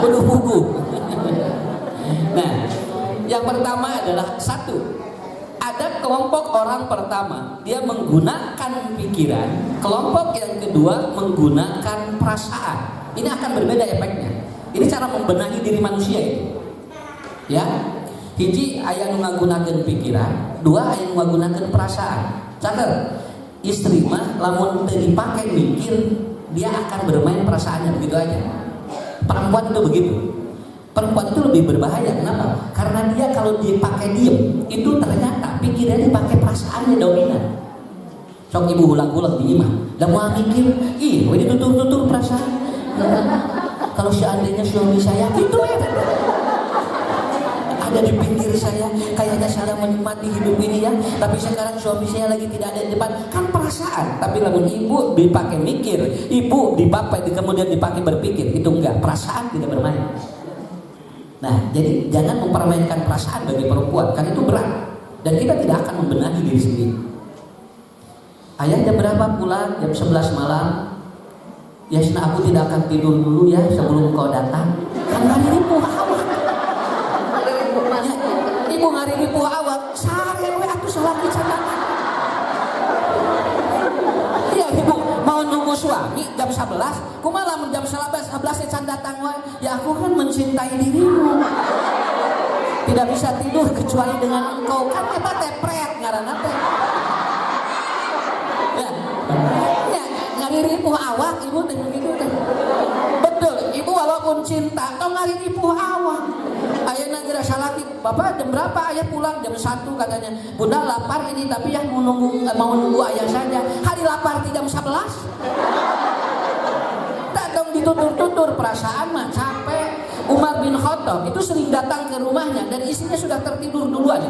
penuh buku. Nah, yang pertama adalah satu, ada kelompok orang pertama dia menggunakan pikiran, kelompok yang kedua menggunakan perasaan. Ini akan berbeda efeknya. Ini cara membenahi diri manusia itu. Ya, hiji aya nu ngagunakeun pikiran, dua aya nu ngagunakeun perasaan. Catat, istri mah lamun teu dipake mikir, dia akan bermain perasaannya begitu aja. Perempuan itu begitu. Perempuan itu lebih berbahaya. Kenapa? Karena dia kalau dipakai diem, itu ternyata pikirannya dipakai perasaannya dominan. Sok ibu ulang-ulang di imah, dah mau mikir, ih, ini tutur-tutur perasaan. Kalau seandainya suami saya gitu ya, ada di pinggir saya, kayaknya saya menikmati hidup ini ya, tapi sekarang suami saya lagi tidak ada di depan, kan perasaan. Tapi lamun ibu dipakai mikir, ibu dipakai kemudian dipakai berpikir, itu enggak, perasaan tidak bermain. Nah, jadi jangan mempermainkan perasaan bagi perempuan, kan itu berat dan kita tidak akan membenahi diri sendiri. Ayah jam berapa pulang? Jam 11 malam. Ya, aku tidak akan tidur dulu ya sebelum kau datang. Kan hari ribu awak. Ibu hari ribu awak. Sare we atuh salaki candangan. Iya, ibu mau nunggu suami jam 11, kumaha lamun jam 11 can datang wae. Ya aku kan mencintai dirimu. Tidak bisa tidur kecuali dengan engkau. Kan eta teh pret ngaranna teh. Ya, ngaripu awak ibu teh begitu teh. Betul, ibu walaupun cinta tong ngaripu awak. Ayeuna geura salaki, Bapak jam berapa ayah pulang? Jam 1 katanya. Bunda lapar ini tapi yang mau nunggu ayah saja. Hari lapar di jam 11. Tak dong ditutur-tutur perasaan mah capek. Umar bin Khattab itu sering datang ke rumahnya dan istrinya sudah tertidur duluan.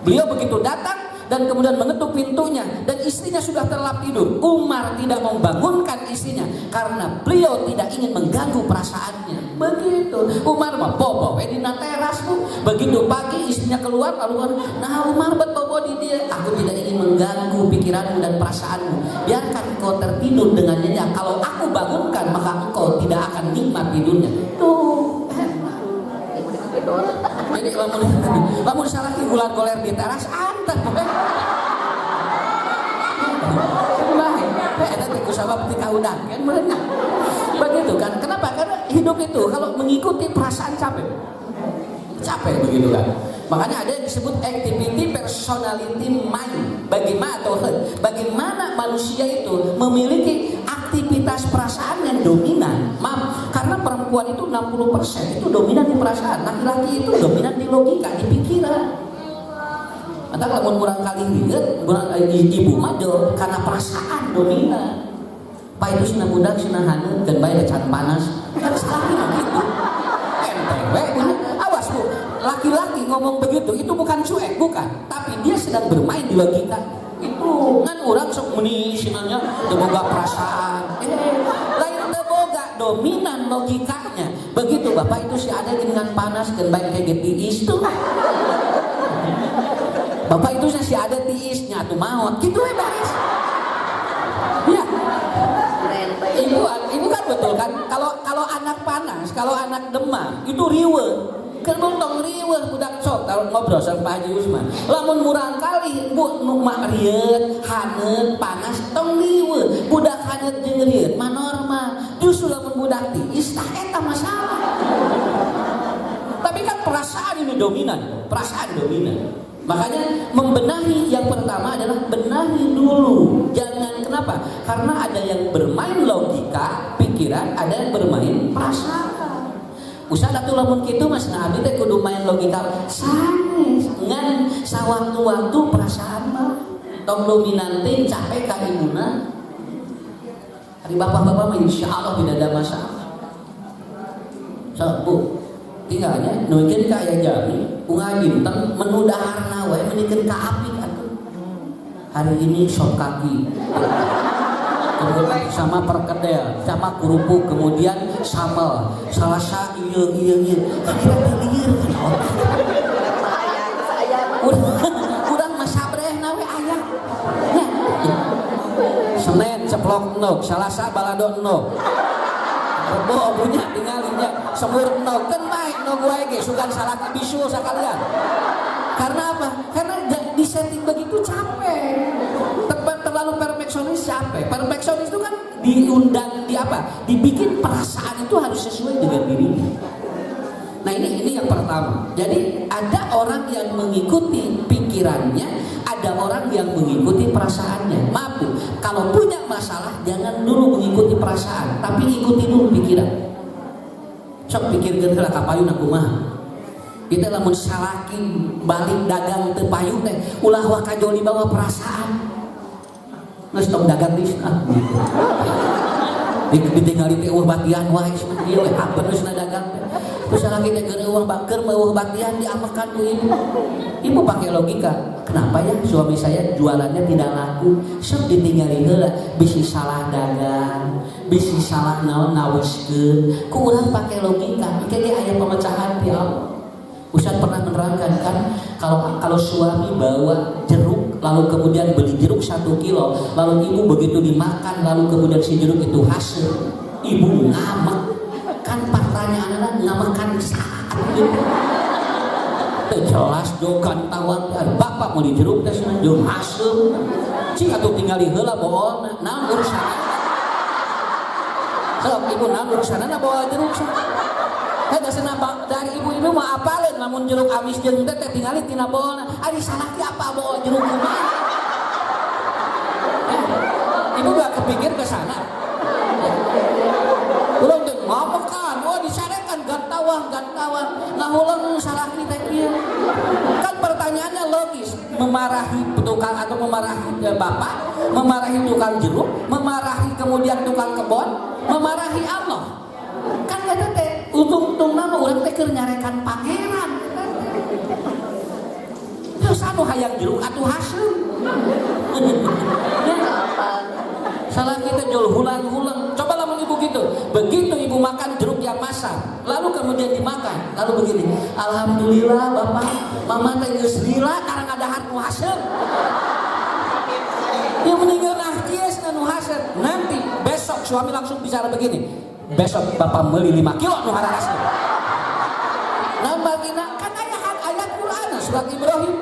Beliau begitu datang dan kemudian mengetuk pintunya dan istrinya sudah terlelap tidur. Umar tidak membangunkan istrinya karena beliau tidak ingin mengganggu perasaannya. Begitu. Umar mah bobo di teras bu. Begitu pagi istrinya keluar lalu nah Umar bobo di dia. Aku tidak ingin mengganggu pikiranmu dan perasaanmu. Biarkan kau tertidur dengan nyenyak. Kalau aku bangunkan maka engkau tidak akan nikmat tidurnya. Tuh. Jadi lamun salah bulan goler di teras antep. Ada tikus sama ketika udang kan berenang. Begitu kan? Kenapa? Karena hidup itu kalau mengikuti perasaan capek begitu kan. Makanya ada yang disebut activity personality mind. Bagaimana manusia itu memiliki aktivitas perasaan yang dominan. Maaf, karena perempuan itu 60% itu dominan di perasaan, laki-laki itu dominan di logika, di pikiran. Maka kalau kurang kali lihat, ibu mado karena perasaan dominan. Pak itu sina budak sina hanu dan bae can panas. Kan salah gitu. Enteng awas bu, laki-laki ngomong begitu itu bukan cuek, bukan, tapi dia sedang bermain di logika. Itu kan orang sok meni sinanya boga perasaan. Lain boga dominan logikanya. Begitu Bapak itu si ada dengan panas dan baik kayak tiis tuh. Bapak itu si ada tiisnya tuh maut. Gitu ya baris. Ya. Ibu kan betul kan kalau anak panas, kalau anak demam itu riwe. Kerbong tong riweuh budak sok ngobrol sama Pak Haji Usman. Lamun murang kali bu nu mak rieut, haneut, panas tong riweuh. Budak haneut jeung rieut mah normal. Justru lamun budak tiis tah eta masalah. Tapi kan perasaan ini dominan, perasaan dominan. Makanya membenahi yang pertama adalah benahi dulu. Jangan kenapa? Karena ada yang bermain logika, pikiran, ada yang bermain perasaan. Usah datu lamun kitu mas nah abdi teh kudu main logika sanes ngan sawaktu-waktu perasaan mah tong dominan teh capek ka imuna. Hari bapak-bapak mah insyaallah tidak ada masalah. So, bu, tinggalnya nuikeun ka aya jami ungagin teng menu daharna wae menikeun ka api atuh. Hari ini sop kaki. Kemudian sama perkedel, sama kerupuk, kemudian sambal, salasa iya. Kita liur urang mah sabrehna we aya. Senin ceplok endog, salasa balado endog. Rebo punya tinggalinnya semurno kan baik no gue ge sugan salah bisu sekalian. Karena apa? Karena di setting begitu capek. Terlalu perfeksionis capek. Perfeksionis itu kan diundang di apa? Dibikin perasaan itu harus sesuai dengan dirinya. Nah ini yang pertama. Jadi ada orang yang mengikuti pikirannya, ada orang yang mengikuti perasaannya. Maaf, kalau punya masalah jangan dulu mengikuti perasaan, tapi ikuti dulu pikiran. Sok pikirkeun heula ka payun aku mah. Kita lamun salaki balik dagang teu payun teh ulah wa kajoli bawa perasaan. Geus tong dagang disna. Ditinggali teh eueuh batian wae ieu we beneusna dagang teh. Terus lagi teh keur eueuh baker eueuh batian diamekan ku ibu. Ibu pakai logika, kenapa ya suami saya jualannya tidak laku? Sok ditinggali heula, bisi salah dagang, bisi salah naon naweskeun. Ku urang pakai logika, ieu ge aya pemecahan ti Allah. Ustaz pernah menerangkan kan kalau suami bawa jeruk lalu kemudian beli jeruk 1 kilo lalu ibu begitu dimakan lalu kemudian si jeruk itu hasil ibu ngamak kan pertanyaan ngamakan saat gitu jelas jokan tawang bapak mau di jeruk teh jeung hasil cing atuh tinggali heula bohong naon urusan sok ibu naon urusanna bawa jeruk dari ibu itu mah apalin namun jeruk amis jeung teh tinggali tina bolna ari salaki apa bawa jeruk mah ibu gak kepikir ke sana ulang teh ngamekan disarekan gantawang nah ulang salaki teh kieu kan pertanyaannya logis memarahi tukang atau memarahi bapak memarahi tukang jeruk memarahi kemudian tukang kebon memarahi Allah kan kata teh untung-ungtungna urang teh keur nyarekan pangeran. Terus anu hayang jeruk atuh haseum. Salah kita jual hulang-hulang. Coba lamun ibu gitu. Begitu ibu makan jeruk yang masak, lalu kemudian dimakan, lalu begini. Alhamdulillah Bapak, Mama teh geus lila karang adahan nu haseum. Dia meninggal kies nu haseum. Nanti besok suami langsung bicara begini. Besok Bapak beli 5 kilo nu harasna. Nambahina kan ayat Quran surat Ibrahim.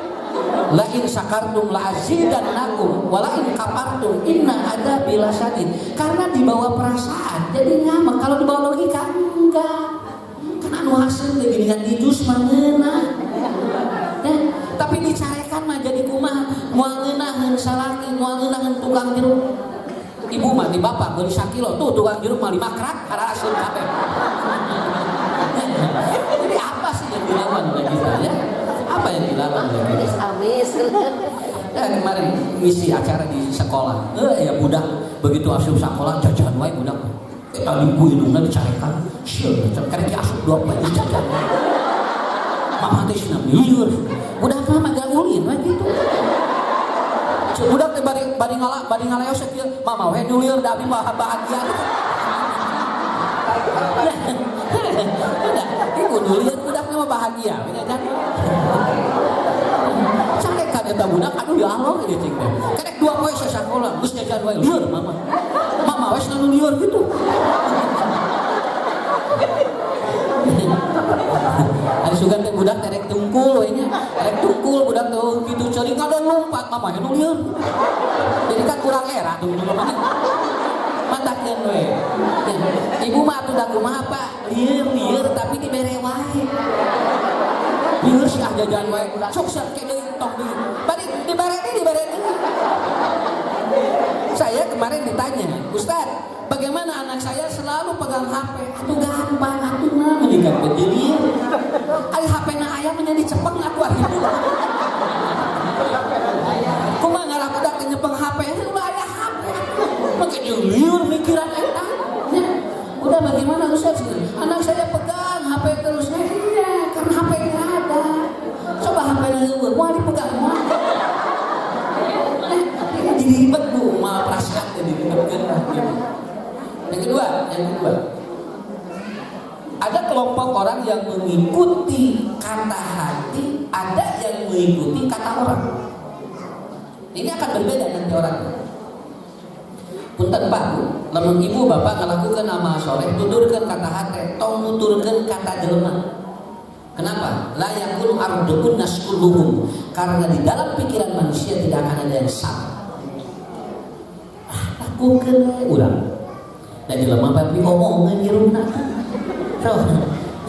La in syakartum la azidannakum wa la in kafartum inna adzabi lasyadid. Karena dibawa perasaan jadi nyaman, kalau dibawa logika enggak. Kan anu hasil teh geuningan di jus mah ngeunah. Tapi dicarekan mah jadi kumaha? Moal ngeunaheun salaki, moal ngeunaheun tukang jeruk. Ibu mah di bapak beli 1 kilo tuh tukang jeruk mah 5 krak haraseun kabeh. Jadi apa sih yang dilawan oleh kita ya? Apa yang dilawan oleh kita? Amis. Ya kemarin misi acara di sekolah. Ya budak begitu asup sekolah jajan wae budak. Tadi ku hidungna dicarekan. Sieun karek asup 2 baju jajan. Mama teh cenah lieur. Budak mah gak ulin we gitu. Budak teh bari ngalaos kieu mama we nulieur da abi bahagia iku nulieur budak mah bahagia kan carekan eta budak aduh ya Allah ieu cing teh kadek 2 poe sasakola geus jajan wae lieur mama we cenah lieur gitu ada sugan teh budak terek tungkul we nya terek tungkul budak tuh gitu ceuring ada lompat mama anu lieur jadi kan kurang era tuh mama mantakeun we ibu mah atuh da kumaha Pak lieur tapi dibere wae lieur sih jajan wae sok sak deui tong deui bari dibere deui saya kemarin ditanya Ustaz bagaimana anak saya selalu pegang HP? Atuh gampang, atuh mah meningkat bedeulieu. Ari HP-na aya menjadi cepeng atuh ari. Kumaha ngalah budak teh nyepeng HP, ulah aya HP. Make lieur mikiran eta. Udah bagaimana Ustaz? Anak saya pegang HP terus. Iya, karena HP-nya ada. Coba HP-nya eueuh, moal dipegang moal. Jadi ribet Bu, malah perasaan jadi ribetkeun lah gitu. Yang kedua, ada kelompok orang yang mengikuti kata hati, ada yang mengikuti kata orang. Ini akan berbeda nanti orangnya. Punten Pak Bu, lamun ibu bapak ngelakukan amal soleh tuturkan kata hati tong nuturkan kata jelema. Kenapa? La yakunu ardukun naskulluhum, karena di dalam pikiran manusia tidak akan ada yang sama. Lakukan ulang dan jelema babi omongan irungna. So,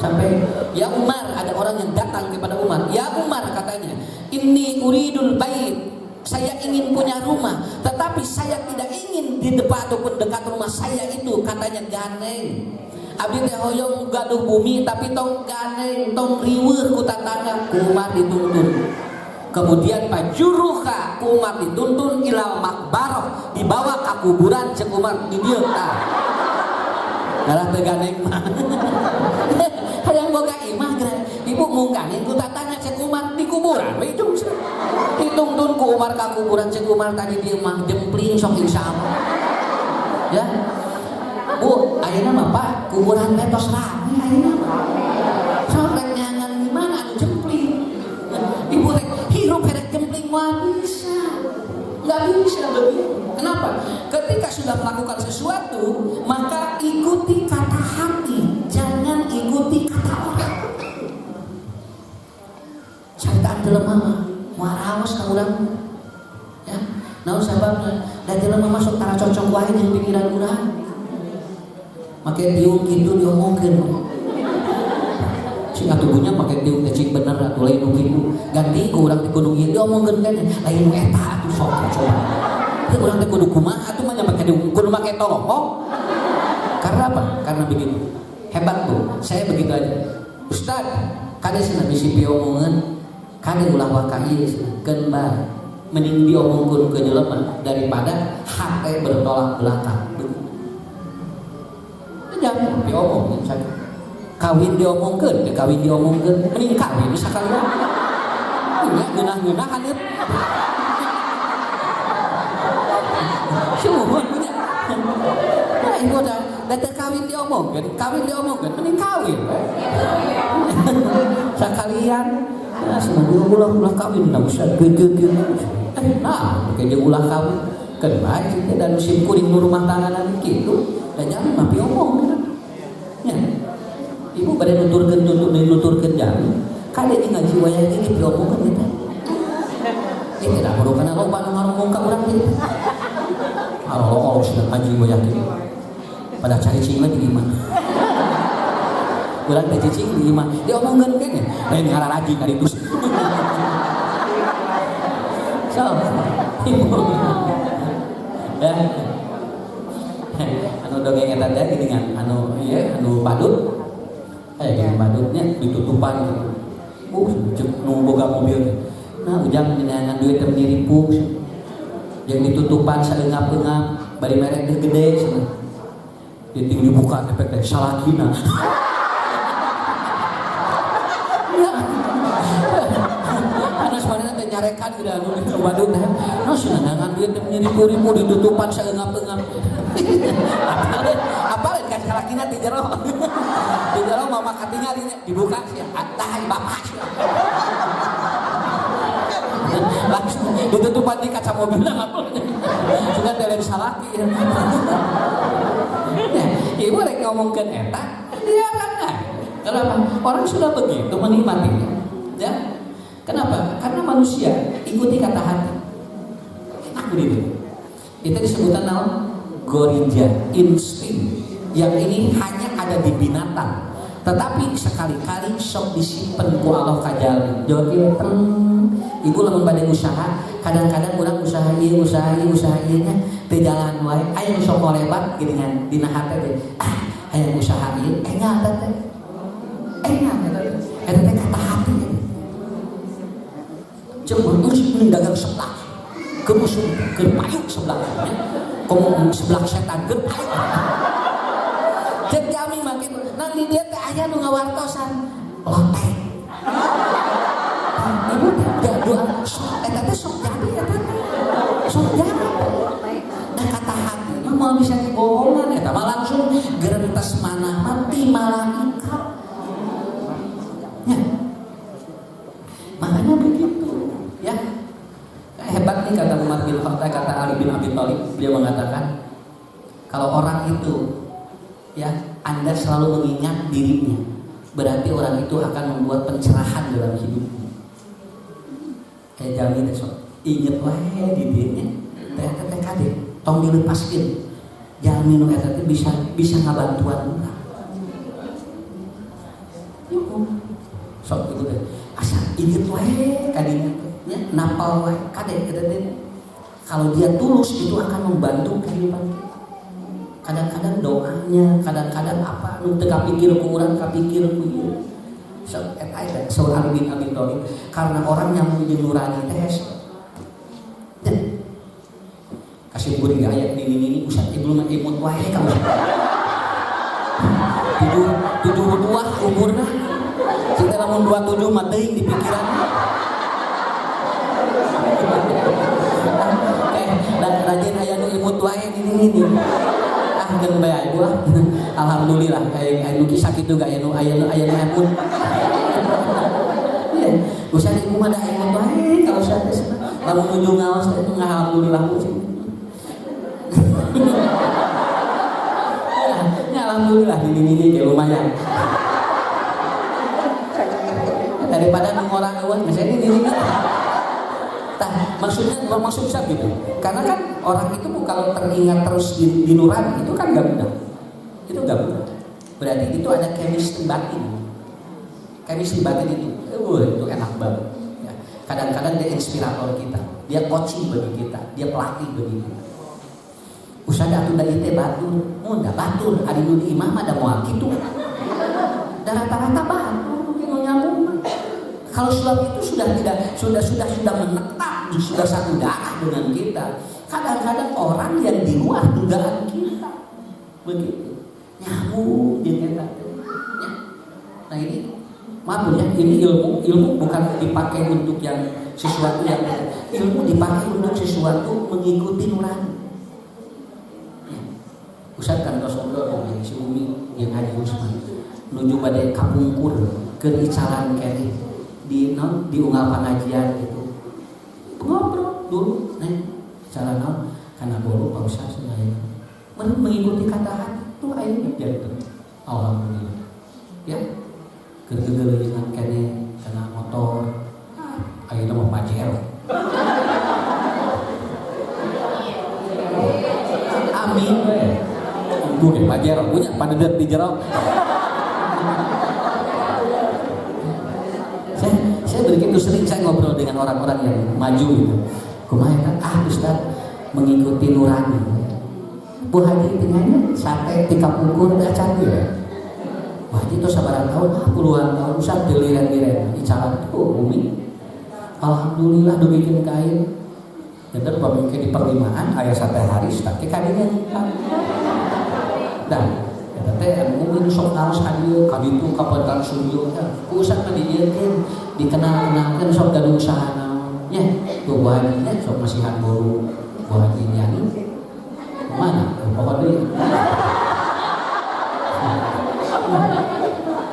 sampai ya Umar, ada orang yang datang kepada Umar. Ya Umar, katanya, inni uridul bait, saya ingin punya rumah, tetapi saya tidak ingin di depan ataupun dekat rumah saya itu katanya ganeng. Abdi teh hoyong gaduh bumi tapi tong ganeng, tong riweuh ku tatangga. Umar dituntun. Kemudian pajuruha Umar dituntun ilal makbarah, dibawa ke kuburan cek Umar di dieu tah. Ngalah teu ganeng mah. Hayang boga imah geura. Ibu mungkane ku tatangga cek Umar di kuburan we jeung dituntun ku Umar ka kuburan cek Umar tadi dieu mah jempling sok insyaallah. Ya. Bu, ayeuna mah Pak, kuburan teh tos rame ayeuna mah. Sok rek nyangan gimana anu jempling. Ibu rek hirup rek jempling mah bisa. Enggak bisa begitu. Kenapa? Ketika sudah melakukan sesuatu, maka ikuti kata hati, jangan ikuti kata orang. Caritaan jelema mah waraos ka urang. Ya, naon sababna? Da jelema masuk tara cocok wae jeung pikiran urang. Make tiung kitu diomongkeun. Cing atuh punya make tiung teh cing bener atuh lain nu kitu. Ganti ku urang teh kudu ieu diomongkeun kan lain nu eta atuh sok coba. Teu urang teh kudu kumaha atuh mah nya make kudu make tolong. Karena apa? Karena begitu. Hebat tuh. Saya begitu aja. Ustaz, kade cenah bisi piomongeun, kade ulah waka ieu cenah keun bae. Mending diomongkeun ke jelema daripada hate bertolak belakang. Jangan diomongin saja. Kawin diomongkeun, kawin diomongkeun, mending kawin bisa kali. Ya ngeunah-ngeunah haneup. Sumpah punya. Nah, itu dah kawin diomongkeun, mending kawin. Sakalian, nah semoga ulah kawin dah usah geug-geug. Nah, kayak ulah kawin, kan bae kita dan musim kuring rumah tangga kitu. Dan jangan mah piomong ya. Ibu pada nuturkeun jangan kade ngaji wayah iki piomongkeun kita. Ini tidak perlu kana loba nu ngarungong ka urang ieu. Allah sudah ngaji wayah iki. Pada cari cing di imah. Urang teh cicing di imah, diomongkeun kene. Lain ngararaji ka ditu. So, ya. Anu dongeng eta teh dengan anu ieu anu badut. Dengan badutnya ditutupan gitu. Cek nu boga mobil. Nah, ujang dinaangan duit teh diripuk. Yang ditutupan saeungap-eungap bari merek teh gede cenah. Diting dibuka efek teh salakina. Anas manehna teh nyarekan udah anu di badut teh. Nah, saeungan duit teh diripuk ditutupan saeungap-eungap. Apalin kan salakina di jero. Di jero mama katingali dibuka sia tahan bapak. Langsung ditutupan di kaca mobil apa. Sudah telen salaki. Ibu rek ngomongkeun eta, dia kan. Kenapa? Orang sudah begitu menikmatinya. Ya. Kenapa? Karena manusia ikuti kata hati. Enak begitu. Itu disebutkan naon? Gorija, insting. Yang ini hanya ada di binatang. Tetapi sekali-kali sok disimpen ku Allah kajal. Jadi ibu lamun bade usaha, kadang-kadang urang usaha ieu nya teu jalan wae. Aya nu sok lebat geuningan dina hate teh. Aya usaha ieu enya teh. Enya eta teh kata hati. Coba mungkin dagang sebelah. Kemusul keur payuk sebelah. Komo sebelah setan keur payuk. Cek kami makin nanti dia teh aya nu ngawartosan lotek. Ibu jadul eta teh sok jadi eta teh. Sok jadi. Nah kata hati mah mau bisa dibohongan eta mah langsung gerentas mana mati malaikat. Ya. Makanya begitu, ya. Hebat nih kata Umar bin Khattab, kata Ali bin Abi Thalib, dia mengatakan Kalau orang itu ya Anda selalu mengingat dirinya, berarti orang itu akan membuat pencerahan dalam hidupnya. Kayak jamin besok inget wae di dirinya ternyata kade tong dilepaskeun jamin nu eta teh bisa ngabantuan urang. Sok itu deh asa inget wae kadinya nya napal wae kade eta teh kalau dia tulus itu akan membantu kehidupan kita. Kadang-kadang doanya, kadang-kadang apa nu teu kapikir ku urang, kapikir ku ieu. Sok eta Saul bin Abi Thalib karena orang yang jeung nurani teh kasih kuring aya ini Ustaz Ibnu mah imut wae ka tujuh tua umurna kita lamun 27 mah teuing di pikiran dan rajin aya nu imut wae ini jeung bae ibu alhamdulillah kayak nu kisah kitu gak aya nu imut Ustaz ibu mah da imut wae kalau Ustaz lamun nuju ngaos teh alhamdulillah puji ya alhamdulillah ini kayak lumayan daripada orang eueuh misalnya ini maksud bisa gitu karena kan orang itu kalau teringat terus di nurani itu kan gak mudah berarti itu ada chemistry batin itu enak banget ya. Kadang-kadang dia inspirator kita, dia coaching bagi kita, dia pelatih bagi kita. Ustaz atuh da ieu teh batur, mun da batur ari nu di imam ada moal kitu. Da rata-rata batur nu nyambung. Kalau sulap itu sudah menetap, sudah satu darah dengan kita. Kadang-kadang orang yang di luar dugaan kita. Begitu. Nyambung jeung eta teh. Ya. Nah ini maaf ya, ini ilmu bukan dipakai untuk yang sesuatu yang ilmu dipakai untuk sesuatu mengikuti nurani. Ustaz kan Rasulullah si Umi yang Haji Usman menuju pada kapungkur ke icalan kene di unggal pengajian gitu ngobrol dulu icalan karena bolu Pak Ustaz saya mengikuti kata hati itu akhirnya jadi alhamdulillah ya kegegelingan kene karena motor akhirnya mau pajero amin bukan pajero punya pada di jero saya begitu sering saya ngobrol dengan orang-orang yang maju gitu kumaha kan Ustaz mengikuti nurani Bu Haji tinggalnya sate tika pungkur da canggih ya Bu Haji itu sabaran tahun puluhan tahun Ustaz diliren-liren icalan tuh Umi alhamdulillah udah bikin kain bener pamingke di perlimaan aya sate haris tapi kadinya dan eta teh mungkin sok naos kadieu kaditu kapantan studio teh ku Ustaz mah diieun dikenal-kenalkeun sok gaduh usaha naon nya tuh Bu Haji nya sok masihan bolu Bu Haji nyanyi mana pokok deui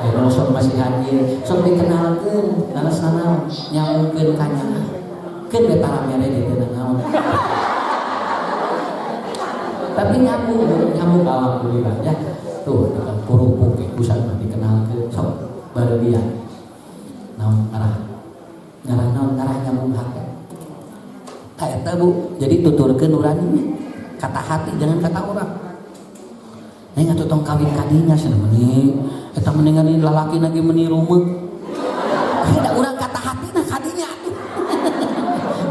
ayo sok masihan ieu sok dikenalkeun langsana nyamungkeun ka nya keun eta ramene di teu naon tapi nyambung alhamdulillah ya tuh dengan kurupuk Ustaz mah dikenalkeun sok barebian naon arah nyambung hati ka eta Bu jadi tuturkeun nurani kata hati jangan kata orang nya atuh tong kawin kadinya cenah meni eta mendingan lalaki lagi meni rumeuk da urang kata hatina kadinya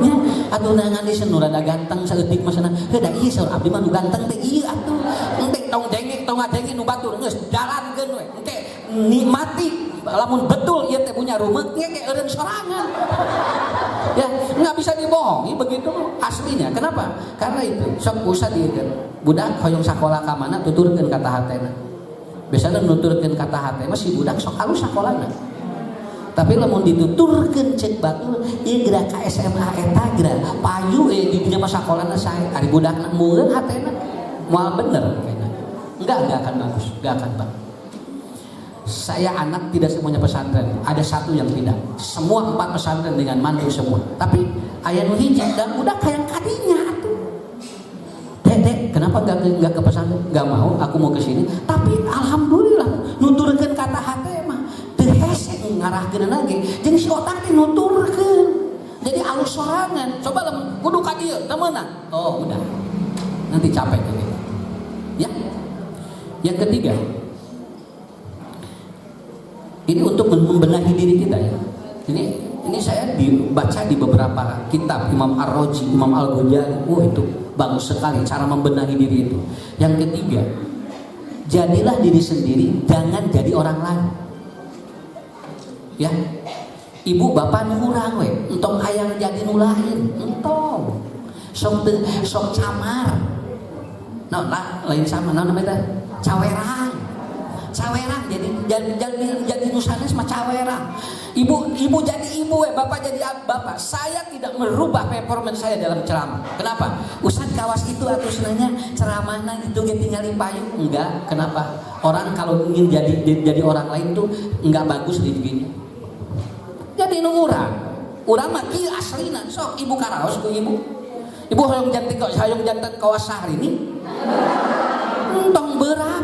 nya atuh nangan di rada ganteng saeutik mah cenah da ieu saur abdi mah nu ganteng teh ieu atuh engke tong jengek tong ngajengek nu batur geus jalankeun we engke nikmati lamun betul ieu teh punya rumeuk nya ge eureun sorangan ya nggak bisa dibohongi begitu aslinya kenapa karena itu sok usah dieukeun budak hoyong sakola ka mana tuturkeun kata hatena biasana nuturkeun kata hatena si budak sok alus sakolana tapi lamun dituturkeun cek batur ieu geura ka SMA eta geura payu di dinya mah sakolana sae ari budakna meureun hatena moal bener kayaknya enggak akan bagus enggak akan bagus. Saya anak tidak semuanya pesantren, ada satu yang tidak. Semua 4 pesantren dengan mantu semua. Tapi aya nu hiji dan udah kayak kadinya atuh. Dek, kenapa kenapa nggak ke pesantren? Nggak mau, aku mau ke sini. Tapi alhamdulillah nuturkeun kata hate mah teu hese ngarahkeun lagi. Jeung si otak teh nuturkeun. Jadi alus sorangan. Coba kudu ka dieu teu meunang. Oh, udah. Nanti capek gitu. Ya. Yang ketiga, ini untuk membenahi diri kita ya. Ini saya dibaca di beberapa kitab Imam Ar-Razi, Imam Al-Ghazali. Itu bagus sekali cara membenahi diri itu. Yang ketiga, jadilah diri sendiri, jangan jadi orang lain. Ya, ibu bapak nu urang we, entong hayang jadi nu lain, entong. Sok camar. Lain sama, namanya cawerang. Jadi nusanes mah cawerang. Ibu jadi ibu, bapak jadi bapak. Saya tidak merubah performance saya dalam ceramah. Kenapa? Ustaz kawas itu atau sebenarnya ceramahnya itu tinggal payung. Enggak. Kenapa? Orang kalau ingin jadi orang lain tuh enggak bagus di begini. Jadi nu urang mah kieu aslina. Sok ibu karaos ku ibu. Ibu hayang jantan kawas Syahrini. Entong berat.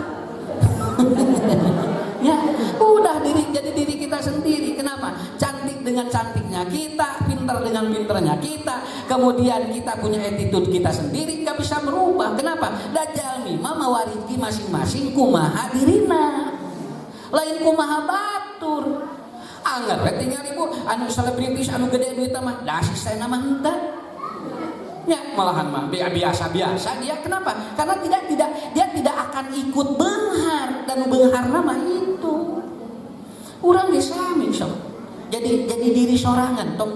Ya, udah jadi diri kita sendiri. Kenapa? Cantik dengan cantiknya kita, pintar dengan pintarnya kita, kemudian kita punya attitude kita sendiri, nggak bisa berubah. Kenapa? Dajalmi mama wariki masing-masing kumaha dirina, lain kumaha batur. Anggar tinggal ibu anu selebritis anu gede duit mah dah asisten nama henteu. Ya, malahan mah biasa-biasa dia. Kenapa? Karena dia tidak akan ikut benghar, dan benghar nama itu urang ge sami sok. Jadi diri sorangan, tong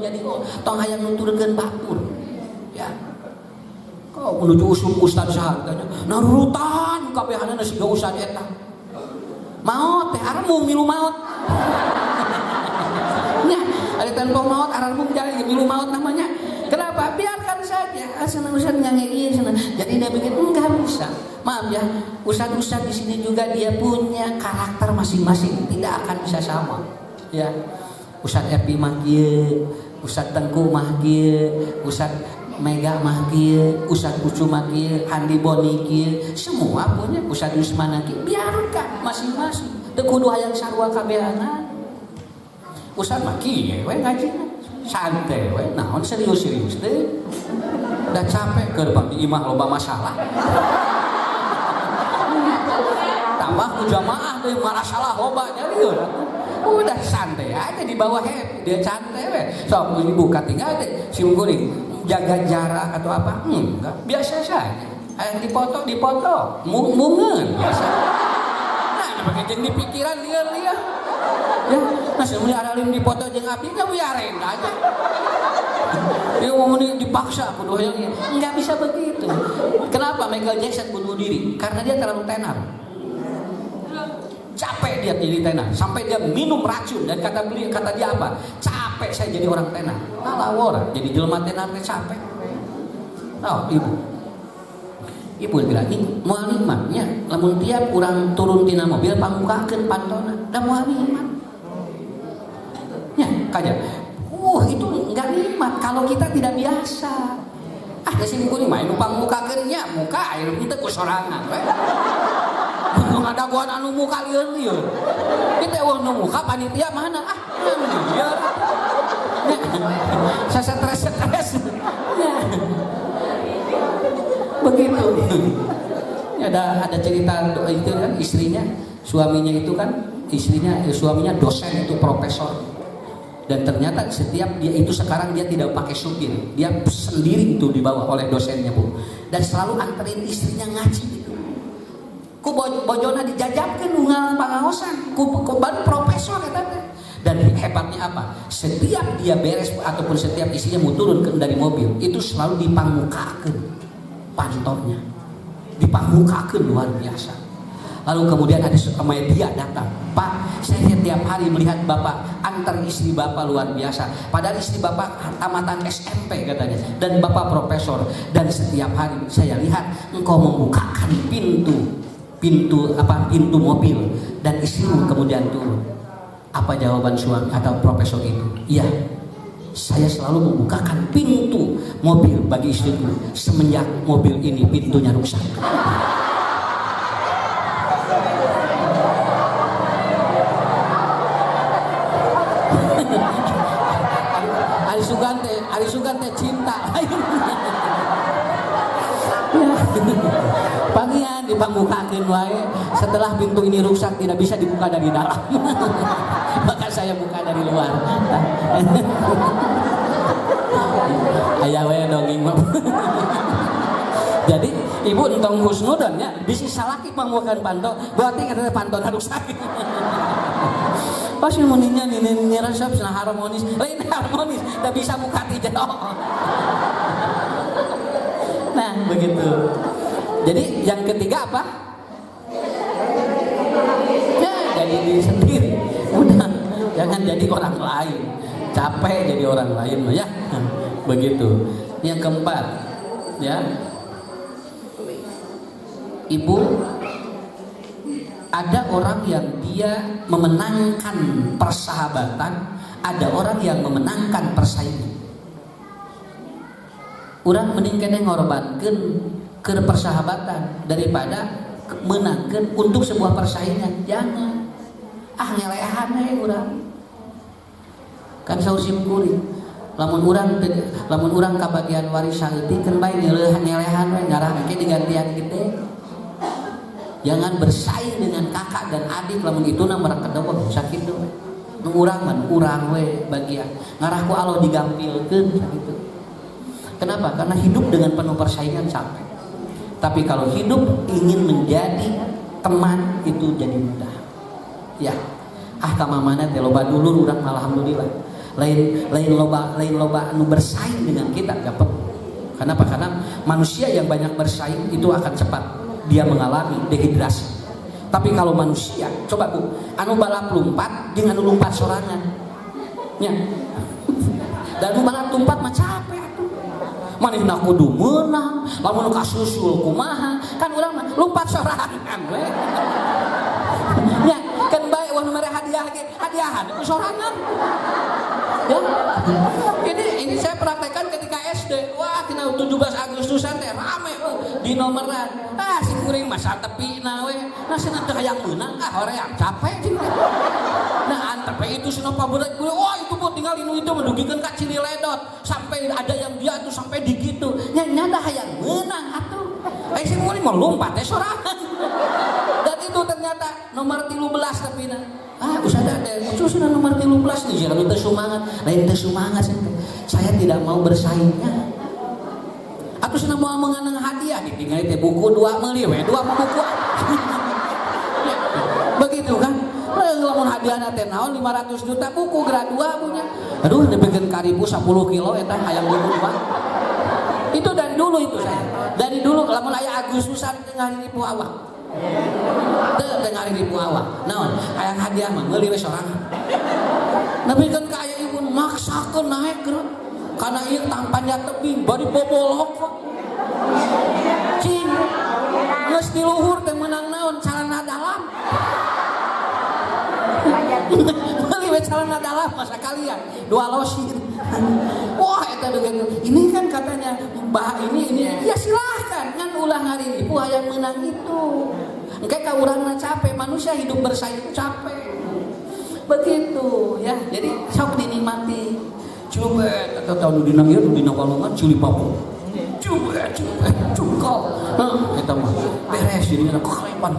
hayang nuturkeun batur. Ya. Kau menuju ustaz sahatanya narurutan kabehanana siga ustaz eta. Maot teh aremu milu maot. Nya, ada tanpa maot aremu jadi milu maot namanya. Kenapa? Biarkan saja. Senang-senang nyanyi senang. Jadi dia bikin enggak bisa. Maaf ya, ustaz-ustaz di sini juga dia punya karakter masing-masing, tidak akan bisa sama. Ya, Ustaz Epi mah kieu, Ustaz Tengku mah kieu, Ustaz Mega mah kieu, Ustaz Ucu mah kieu, Handi Boni kieu, semua punya Ustaz Yusmana kieu. Biarkan masing-masing. Teu kudu hayang sarua kabehanana. Ustaz mah kieu we ngajina. Santai we, naon serius teh. Udah capek keur di imah loba masalah. Tambah ku jamaah teh masalah loba jadi udah santai aja di bawah happy, dia santai we. Sok ibu katinggal teh si kuring jaga jarak atau apa? Enggak, biasa saja. Aya dipoto, mungeun biasa. Nah, pakai jeung di pikiran dia. Ya, masih mulai aralim di foto jeung abdi nya biarin aja. Dia ngomong dipaksa kudu hayang. Enggak bisa begitu. Kenapa Michael Jackson bunuh diri? Karena dia terlalu tenar. Capek dia jadi tenar, sampai dia minum racun dan kata dia apa? Capek saya jadi orang tenar. Malah orang jadi jelema tenar teh capek. Oh, Ibu bilang ini moal nikmatnya lamun tiap urang turun tina mobil pangmukakeun pantona da moal nikmat. Ya, kaja. Itu enggak nikmat kalau kita tidak biasa. Da sing kuring mah nu pangmukakeun nya muka air itu ku sorangan we. Mun ada gua anu muka lieur-lieur. Kita nu muka panitia mana? Dia. Saya stres. Begitu. Ada cerita itu kan suaminya dosen itu profesor. Dan ternyata setiap dia itu sekarang dia tidak pakai supir, dia sendiri itu dibawa oleh dosennya Bu. Dan selalu anterin istrinya ngaji gitu. Ku bojona dijajabkeun unggal pangaosan, ku baru profesor eta teh. Dan hebatnya apa? Setiap dia beres ataupun setiap istrinya mau turun dari mobil, itu selalu dipangmukakeun pantornya. Dipangmukakeun luar biasa. Lalu kemudian ada media datang, Pak, saya tiap hari melihat Bapak antar istri Bapak luar biasa. Padahal istri Bapak tamatan SMP katanya, dan Bapak profesor. Dan setiap hari saya lihat engkau membukakan pintu mobil dan istrimu kemudian turun. Apa jawaban suami atau profesor itu? Iya, saya selalu membukakan pintu mobil bagi istriku. Semenjak mobil ini pintunya rusak. Ari Sugan teh cinta. Pangian dipangbukakeun wae, setelah pintu ini rusak tidak bisa dibuka dari dalam. Maka saya buka dari luar. Aya we dongeng mah. Jadi ibu entong husnudon nya bisi salaki pangbukakeun panto, berarti eta pantona rusak. Pas muninya ini resep sana harmonis, lain harmonis, tak bisa buka di jero. Nah begitu. Jadi yang ketiga apa? Ya, jadi diri sendiri. Udah, jangan jadi orang lain. Capek jadi orang lain, ya. Begitu. Yang keempat, ya. Ibu, ada orang yang dia memenangkan persahabatan, ada orang yang memenangkan persaingan. Urang mending kene ngorbankeun ke persahabatan daripada menangkan untuk sebuah persaingan. Jangan ngelehan we urang. Kan saus simkuring. Lamun urang kabagian waris saeutik keun bae ngelehan we ngarah ke digantian gede. Jangan bersaing dengan kakak dan adik lamun itu na merek kedeuh sakitu we. Nu urang mah urang we bagian. Ngarah ku Allah digampilkeun sakitu. Kenapa? Karena hidup dengan penuh persaingan capek. Tapi kalau hidup ingin menjadi teman itu jadi mudah. Ya, kamamana teh loba dulur urang alhamdulillah. Lain loba anu bersaing dengan kita gak perlu. Kenapa? Karena manusia yang banyak bersaing itu akan cepat dia mengalami dehidrasi. Tapi kalau manusia, coba Bu, anu balap lompat dengan anu lompat sorangan. Ya. Dan anu balap lompat mah capek. Manehna kudu meunang, lamun kasusul kumaha, kan urang mah lompat sorangan we. Ya, kan bae wah mere hadiah ge, hadiahan ku sorangan. Ya. Ini saya praktekkan ketika SD. Wah, kena 17 Agustusan teh rame di nomeran. Si kuring mah satepina we. Nah cenah teu hayang meunang, hoream capek cenah. Nah, antep itu cenah pabeureuh kuring. Wah, itu Bu tinggal inu itu mendugikeun ka Ciledot. Sampai ada yang dia tuh sampai di gitu. Nya dah hayang meunang atuh. Si kuring mah lompat teh sorangan. Dan itu ternyata nomor 13 tepina. Usah ada khususnya nomor 13 nih, jangan teu sumangat, lain teu sumangat. Saya tidak mau bersaingnya. Atuh cenah moal menganang hadiah ditinggali teh buku 2 meuli we, 2 buku. Begitu kan? Lamun hadiahna teh naon 500 juta buku grade 2 punya. Aduh, dibikeun karibu 10 kilo eta hayang buku 2. Itu dari dulu itu saya. Dari dulu lamun aya Agustusan tengah nipu awak. Tengah ribu awak. Naon? Hayang hadiah mah meuli we sorangan. Tapi kan ka aya ibu maksakeun naik geura. Kana ieu tampannya tebing bari bobolok kok. Cing. Geus di luhur teh meunang naon? Calana dalam. Meuli we calana dalam masa kalian 2 losir. Wah, eta dengan ini kan katanya ini ya silahkan kan ulah ngari ibu hayang menang itu. Engke ka urangna capek, manusia hidup bersaing capek. Begitu ya. Jadi sok dinikmati. Cubet atau tahun dina ieu dina walungan culi papu. Cubet cukol. Eta mah beres jadi kekelepan.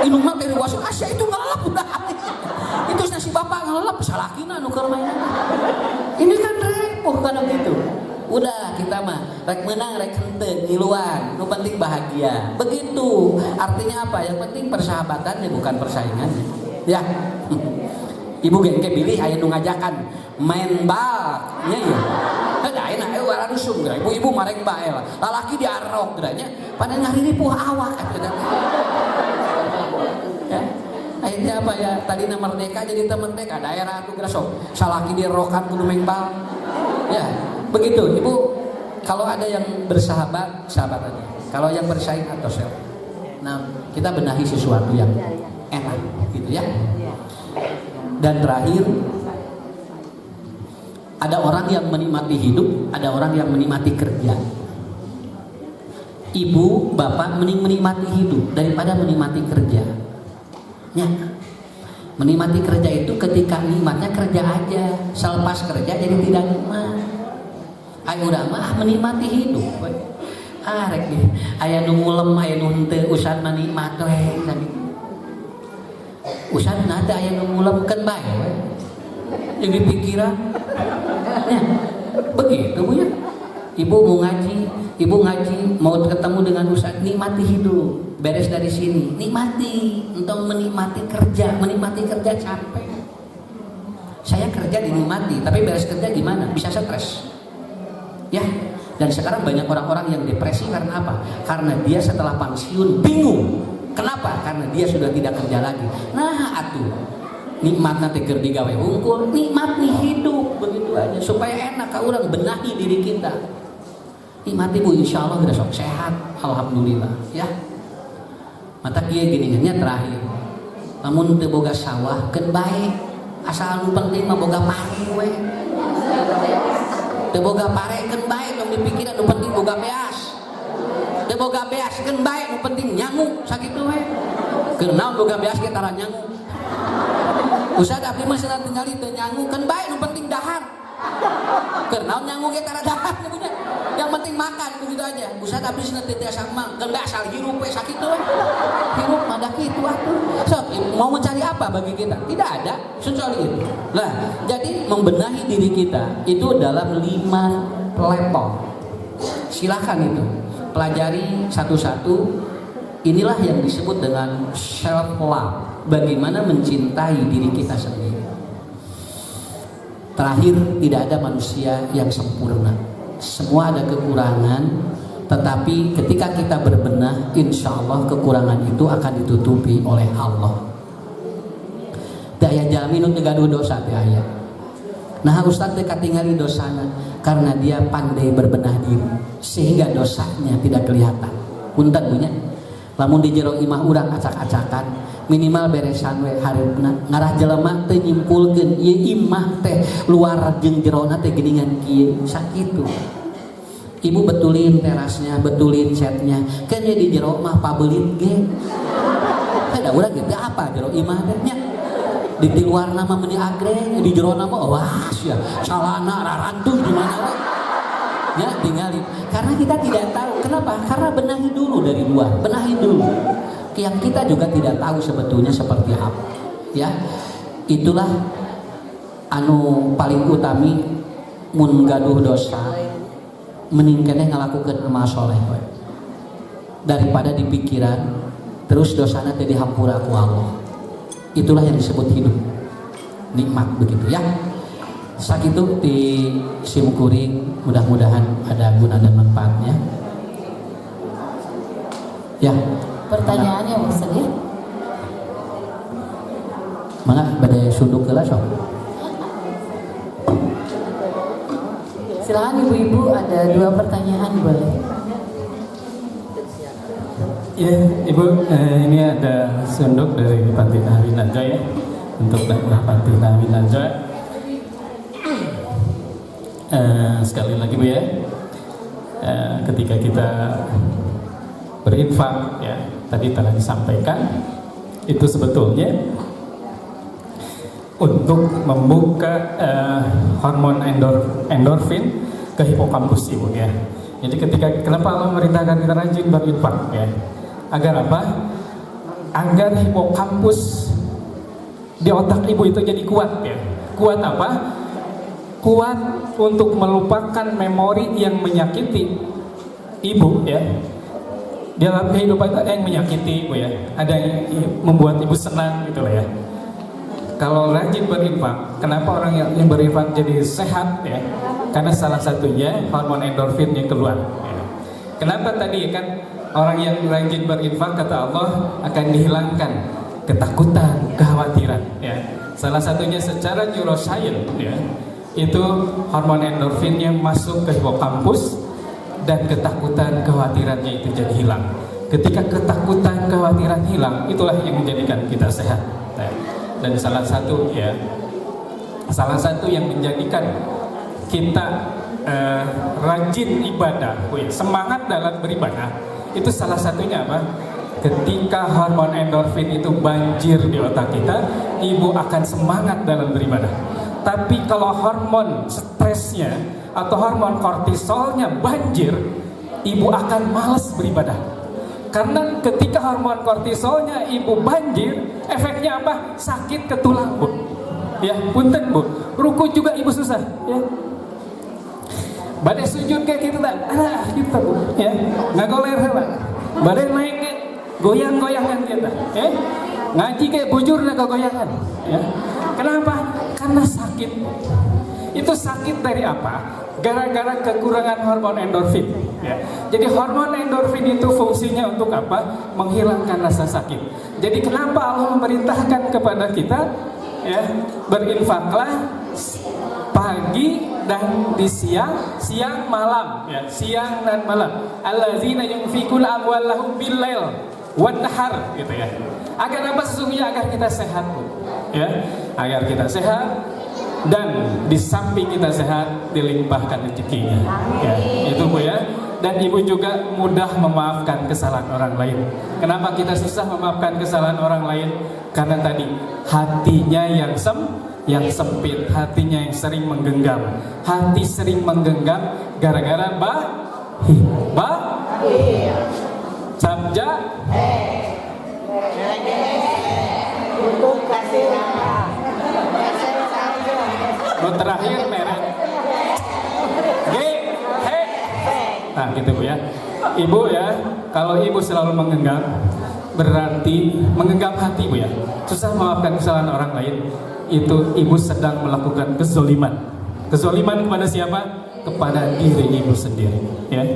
Inung mah teh wasit Asia itu ngalap udah. Itu si bapak ngalap salakina nu keur mainan. Ini kan repot kana gitu. Udah kita mah rek menang rek henteu ngiluan, nu penting bahagia. Begitu. Artinya apa? Yang penting persahabatannya bukan persaingannya. Ya. Ibu ge pilih aya nu ngajakan main bal nya ieu. Da ayeuna aya warna rusum geura. Ibu-ibu mareng bae lah. Lalaki diarok geura nya pada ngaripuh awak atuh. Ya. Akhirnya apa ya? Tadi nama merdeka jadi merdeka. Daerah atuh geura sok salaki dirokan kudu main bal. Ya. Begitu, Ibu. Kalau ada yang bersahabat, sahabat aja. Kalau yang bersaing atau self. Nah, kita benahi sesuatu yang enak, gitu ya. Dan terakhir, Ada orang yang menikmati hidup, ada orang yang menikmati kerja. Ibu, bapak mending menikmati hidup daripada menikmati kerja. Ya. Menikmati kerja itu ketika nikmatnya kerja aja, selepas kerja jadi tidak nikmat. Ayo udah mah menikmati hidup. Rek deh, aya nu ngulem, aya nu henteu, usan menikmat we sakitu. Usan nada aya nu ngulemkeun bae we. Yang dipikiran. Ya, begitu Bu ya. Ibu mau ngaji, mau ketemu dengan ustaz, nikmati hidup, beres dari sini, nikmati, untuk menikmati kerja capek. Saya kerja dinikmati, tapi beres kerja gimana? Bisa stres, ya. Dan sekarang banyak orang-orang yang depresi karena apa? Karena dia setelah pensiun bingung, kenapa? Karena dia sudah tidak kerja lagi. Nah, atuh nikmat nanti keur digawe hungkul, nikmat nih hidup begitu aja supaya enak ka urang benahi diri kita. Nikmati Bu, insya Allah udah sok sehat, alhamdulillah ya. Mata kieu gini terakhir, namun teu boga sawah keun bae, asal nu penting mah boga pare we. Teu boga pare keun bae, tong dipikiran nu penting boga beas. Teu boga beas keun bae, nu penting nyangu sakitu we. Keur naon boga beas ge tara nyangu. Ustaz abdi mah senang tinggali teu nyangu keun bae, nu penting dahar. Keur naon nyangu ge tara dahar punya. Yang penting makan begitu aja. Ustaz abdi senang teu tiasa mang, keun bae asal hirup we sakitu we. Hirup mah da kitu atuh. So, mau mencari apa bagi kita? Tidak ada, kecuali itu. Nah, jadi membenahi diri kita itu dalam 5 level. Silakan itu pelajari satu-satu. Inilah yang disebut dengan self love. Bagaimana mencintai diri kita sendiri. Terakhir, tidak ada manusia yang sempurna. Semua ada kekurangan, tetapi ketika kita berbenah, insya Allah kekurangan itu akan ditutupi oleh Allah. Daya jamin untuk gaduh dosa daya. Nah, Ustaz teh katingali dosana karena dia pandai berbenah diri sehingga dosanya tidak kelihatan. Punten punya. Lamun di jero imah urang acak-acakan, minimal beresan we hareupeuna ngarah jelema teu nyimpulkeun ieu imah teh luar jeung jerona teh geuningan kieu sakitu. Ibu betulin terasnya, betulin catnya, kan di jero mah pabelit ge. Kada urang gitu apa jero imah teh nya. Di luar nama meuni agreng, di jero nama awas ya, salana rarantuh di mana we. Ya, tinggalin. Karena kita tidak tahu. Kenapa? Karena benahi dulu dari luar, benahi dulu. Yang kita juga tidak tahu sebetulnya seperti apa. Ya, itulah anu paling utami mun gaduh dosa, mending keneh ngalakukeun amal soleh we. Daripada di pikiran terus dosana teh dihampura ku Allah. Itulah yang disebut hidup nikmat begitu ya. Sakitu di simkuring, mudah-mudahan ada guna dan manfaatnya. Ya. Pertanyaannya Ustaz ya. Mana badai sunduk heula sok. Silakan ibu-ibu, ada 2 pertanyaan boleh. Ya, Ibu, ini ada sunduk dari Panti Tahwi Najwa ya, untuk dakwah Panti Tahwi Najwa. Sekali lagi Bu ya, ketika kita berinfak ya, tadi telah disampaikan, itu sebetulnya untuk membuka hormon endorfin ke hipokampus Ibu ya. Jadi kenapa Allah memerintahkan kita rajin berinfak ya? Agar apa? Agar hipokampus di otak Ibu itu jadi kuat ya. Kuat apa? Kuat untuk melupakan memori yang menyakiti Ibu ya. Dalam kehidupan itu ada yang menyakiti Ibu ya, ada yang membuat Ibu senang gitu lah ya. Kalau rajin berinfak, kenapa orang yang berinfak jadi sehat ya? Karena salah satunya hormon endorfin yang keluar ya. Kenapa tadi kan orang yang rajin berinfak kata Allah akan dihilangkan ketakutan, kekhawatiran ya. Salah satunya secara neuroscience ya, itu hormon endorfinnya masuk ke hipokampus dan ketakutan, kekhawatirannya itu jadi hilang. Ketika ketakutan, kekhawatiran hilang, itulah yang menjadikan kita sehat. Nah, dan salah satu yang menjadikan kita rajin ibadah, semangat dalam beribadah, itu salah satunya apa? Ketika hormon endorfin itu banjir di otak kita, ibu akan semangat dalam beribadah. Tapi kalau hormon stresnya atau hormon kortisolnya banjir, ibu akan malas beribadah. Karena ketika hormon kortisolnya ibu banjir, efeknya apa? Sakit ke tulang, Bu. Ya, punten, Bu. Ruku juga ibu susah, ya. Badai sujud kayak gitu tak? Gitu, Bu. Ya, nggak goler lah. Badai naik kayak goyang-goyangan kita, ya. Ngaji kayak bujur nggak goyangan, ya. Kenapa? Karena sakit. Itu sakit dari apa? Gara-gara kekurangan hormon endorfin, ya. Jadi hormon endorfin itu fungsinya untuk apa? Menghilangkan rasa sakit. Jadi kenapa Allah memerintahkan kepada kita, ya, berinfaklah pagi dan di siang malam, ya, siang dan malam. Allazina yunfikuna amwalahum bil-lail wan nahar, gitu ya. Agar apa? Sesungguhnya agar kita sehat, Bu. Ya, agar kita sehat. Dan di samping kita sehat, dilimpahkan rezekinya, ya, itu Bu ya. Dan ibu juga mudah memaafkan kesalahan orang lain. Kenapa kita susah memaafkan kesalahan orang lain? Karena tadi hatinya yang sempit, hatinya yang sering menggenggam. Hati sering menggenggam gara-gara sabja terakhir merek nah gitu Bu ya. Ibu ya, kalau ibu selalu menggenggam, berarti menggenggam hati Bu ya, susah memaafkan kesalahan orang lain, itu ibu sedang melakukan kezoliman. Kezoliman kepada siapa? Kepada diri ibu sendiri, ya.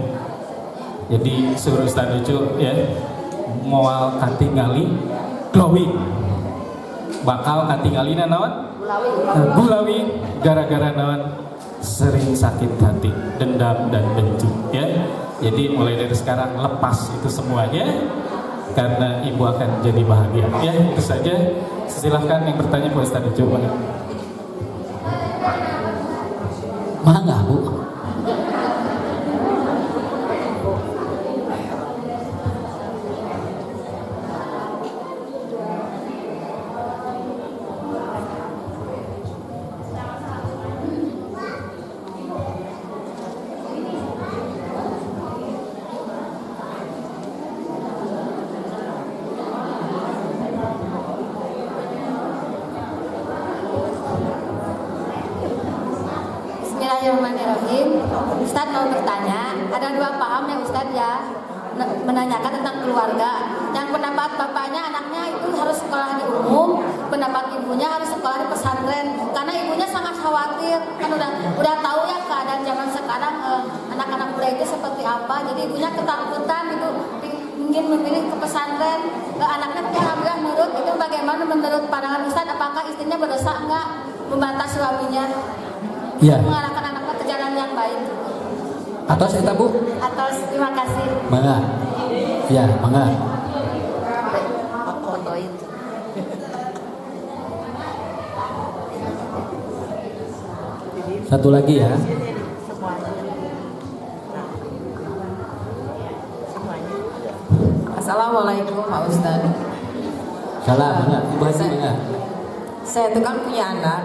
Jadi suruh Ustaz Ucu, ya, moal katingali glowing, bakal katingali naon? Gulawi, gara-gara naon? Sering sakit hati, dendam dan benci, ya. Jadi mulai dari sekarang lepas itu semuanya, karena ibu akan jadi bahagia, ya. Itu saja. Silahkan yang bertanya Pak Ustaz coba. Mangga, Bu. Bismillahirrahmanirrahim. Ustadz mau bertanya, ada dua paham ya Ustadz ya, menanyakan tentang keluarga. Yang pendapat bapaknya anaknya itu harus sekolah di umum, pendapat ibunya harus sekolah di pesantren. Karena ibunya sangat khawatir, kan udah tahu ya keadaan zaman sekarang, anak-anak muda itu seperti apa. Jadi ibunya ketakutan itu ingin memilih ke pesantren. Anaknya alhamdulillah nurut. Itu bagaimana menurut pandangan Ustadz? Apakah istrinya berdosa enggak membantah suaminya? Ya. Mengarahkan anaknya ke jalan yang baik. Atos eta Bu? Atos, terima kasih. Mangga. Ya, mangga. Satu lagi ya. Assalamualaikum Pak Ustadz. Salam, mangga. Ibu Haji, mangga. Saya itu kan punya anak,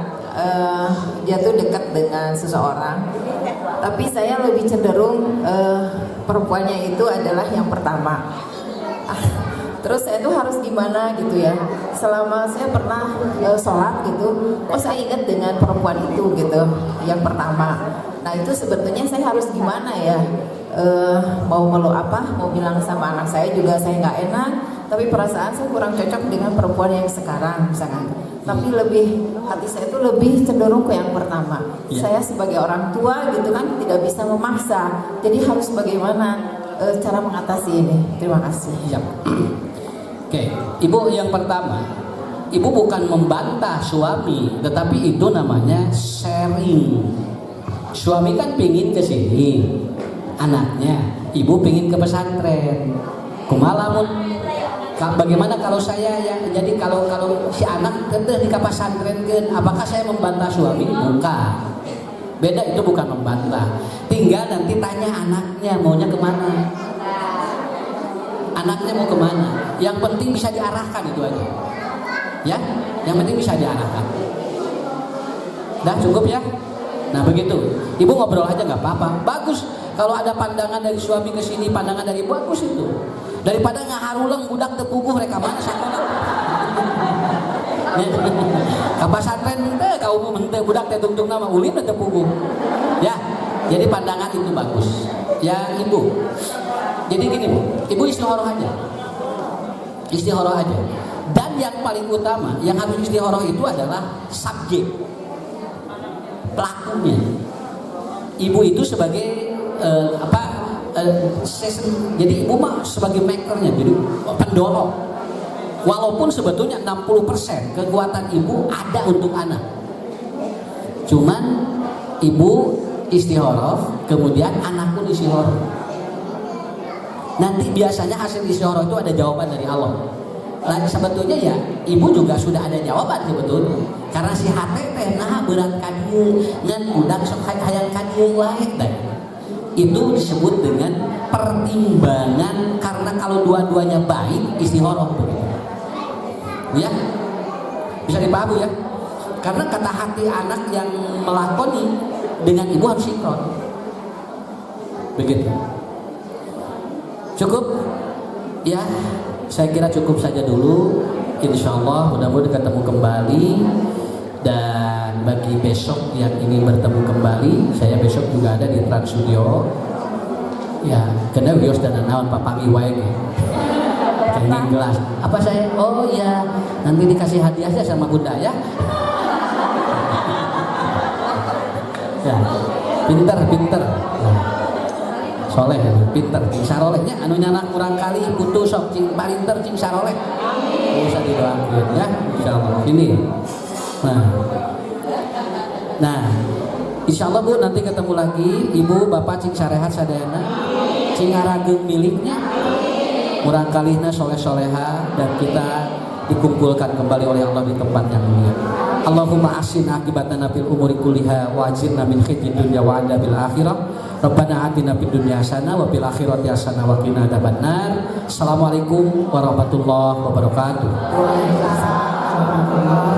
dia tuh dekat dengan seseorang, tapi saya lebih cenderung perempuannya itu adalah yang pertama. Terus saya tuh harus gimana gitu ya? Selama saya pernah sholat gitu, saya ingat dengan perempuan itu gitu, yang pertama. Nah itu sebetulnya saya harus gimana ya? Mau bilang sama anak saya juga saya nggak enak, tapi perasaan saya kurang cocok dengan perempuan yang sekarang misalkan. Tapi hati saya itu lebih cenderung ke yang pertama. Ya. Saya sebagai orang tua gitu kan tidak bisa memaksa. Jadi harus bagaimana cara mengatasi ini? Terima kasih. Siap. Oke, ibu yang pertama, ibu bukan membantah suami, tetapi itu namanya sharing. Suami kan pingin ke sini, anaknya, ibu pingin ke pesantren. Kumalamun, bagaimana kalau saya ya? Jadi kalau si anak teteh di pesantren, apakah saya membantah suami? Bukan. Beda, itu bukan membantah. Tinggal nanti tanya anaknya maunya kemana. Anaknya mau kemana? Yang penting bisa diarahkan, itu aja. Ya, yang penting bisa diarahkan. Dah cukup ya. Nah begitu, ibu ngobrol aja nggak apa-apa. Bagus kalau ada pandangan dari suami ke sini, pandangan dari ibu, bagus itu. Daripada ngaharuleng budak tepuguh mereka mana sakola. Kapas santren teh kau umum teh budak teh tungtung nama ulin teh tepuguh. Ya, jadi pandangan itu bagus. Ya ibu. Jadi gini bu, ibu istikharah aja. Istikharah aja. Dan yang paling utama yang harus istikharah itu adalah subjek, pelakunya. Ibu itu sebagai jadi ibu mah sebagai makernya, jadi pendorong. Walaupun sebetulnya 60% kekuatan ibu ada untuk anak. Cuman ibu istikharah, kemudian anak pun istikharah. Nanti biasanya hasil istikharah itu ada jawaban dari Allah. Nah, sebetulnya ya ibu juga sudah ada jawaban sebetulnya. Karena si hati teh nah berat ka dieu ngan budak sok hayang ka dieu wae teh. Itu disebut dengan pertimbangan, karena kalau dua-duanya baik istikharah begitu. Ya. Bisa dipahami ya? Karena kata hati anak yang melakoni dengan ibu harus sinkron. Begitu. Cukup? Ya, saya kira cukup saja dulu. Insya Allah mudah-mudahan ketemu kembali. Dan bagi besok yang ingin bertemu kembali, saya besok juga ada di Trans Studio. Ya, kena wios dan naon papangi wae ge. Kenging gelas. Apa saya? Oh ya, nanti dikasih hadiah aja sama Bunda ya. Ya, pinter. Soleh, pinter, cing sarolehnya anu nyana kurang kali kudu sok cing palinter cing saroleh. Bisa didoakeun ya, insyaallah. Ini. Nah, insyaallah Bu nanti ketemu lagi Ibu Bapak cing sarehat sadayana. Cing ngarageung miliknya. Murang kalihna soleh-soleha dan kita dikumpulkan kembali oleh Allah di tempat yang mulia. Allahumma asin akibatana fil umuri kulliha wa ajirna min khizyid dunya wa adabil akhirah. Rabbana atina fid dunya hasanah wa fil akhirati hasanah wa qina adzabannar. Assalamualaikum warahmatullahi wabarakatuh. Waalaikumsalam warahmatullahi wabarakatuh.